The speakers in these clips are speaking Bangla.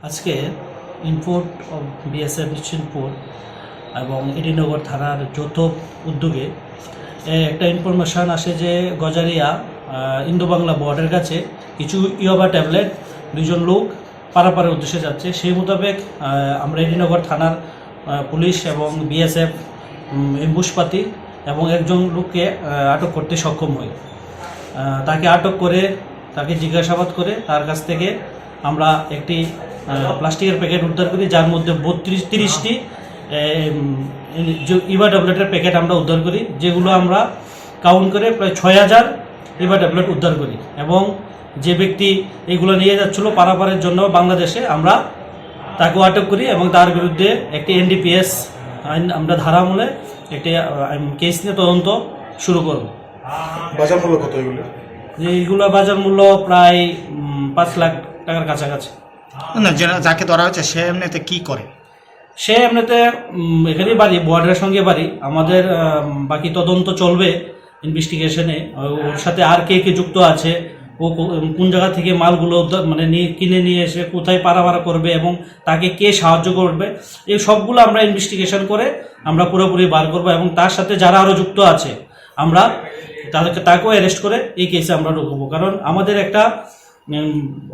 আজকে ইম্পোর্ট অফ বিএসএফ ইস্টপুর এবং এডিনগর থানার যৌথ উদ্যোগে একটা ইনফরমেশান আসে যে গজারিয়া ইন্দো বাংলা বর্ডারের কাছে কিছু ইয়াবা ট্যাবলেট দুজন লোক পারাপারের উদ্দেশ্যে যাচ্ছে। সেই মোতাবেক আমরা এডিনগর থানার পুলিশ এবং বিএসএফ এম্বুশপাতি এবং একজন লোককে আটক করতে সক্ষম হই। তাকে আটক করে তাকে জিজ্ঞাসাবাদ করে তার কাছ থেকে আমরা একটি প্লাস্টিকের প্যাকেট উদ্ধার করি, যার মধ্যে 30টি ইভা ট্যাবলেটের প্যাকেট আমরা উদ্ধার করি, যেগুলো আমরা কাউন্ট করে প্রায় 6000 ইভা ট্যাবলেট উদ্ধার করি। এবং যে ব্যক্তি এগুলো নিয়ে যাচ্ছিল পারাপারের জন্য বাংলাদেশে, আমরা তাকেও আটক করি এবং তার বিরুদ্ধে একটি NDPS আইন আমরা ধারা আমলে একটি কেস নিয়ে তদন্ত শুরু করব। বাজার মূল্য কত এগুলো? এইগুলো বাজার মূল্য প্রায় 5 লাখ টাকার কাছাকাছি। না, যাকে ধরা হয়েছে সে এমনিতে কি করে? সে এমনিতে এখানেই বাড়ি, বর্ডারের সঙ্গে বাড়ি। আমাদের বাকি তদন্ত চলবে ইনভেস্টিগেশনে। ওর সাথে আর কে কে যুক্ত আছে, ও কোন জায়গা থেকে মালগুলো কিনে নিয়ে এসে কোথায় পারাপারা করবে এবং তাকে কে সাহায্য করবে, এই সবগুলো আমরা ইনভেস্টিগেশন করে আমরা পুরোপুরি বার করবো। এবং তার সাথে যারা আরও যুক্ত আছে আমরা তাকেও অ্যারেস্ট করে এই কেসে আমরা ঢুকবো। কারণ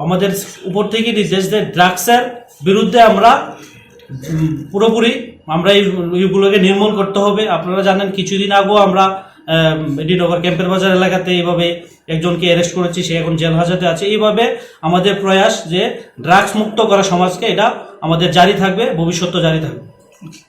আমাদের উপর থেকে নির্দেশ দেয় ড্রাগসের বিরুদ্ধে আমরা পুরোপুরি এইগুলোকে নির্মূল করতে হবে। আপনারা জানেন কিছুদিন আগেও আমরা এডিনগর ক্যাম্পের বাজার এলাকাতে এইভাবে একজনকে অ্যারেস্ট করেছি, সে এখন জেল হাজতে আছে। এইভাবে আমাদের প্রয়াস যে ড্রাগস মুক্ত করা সমাজকে, এটা আমাদের জারি থাকবে, ভবিষ্যতেও জারি থাকবে।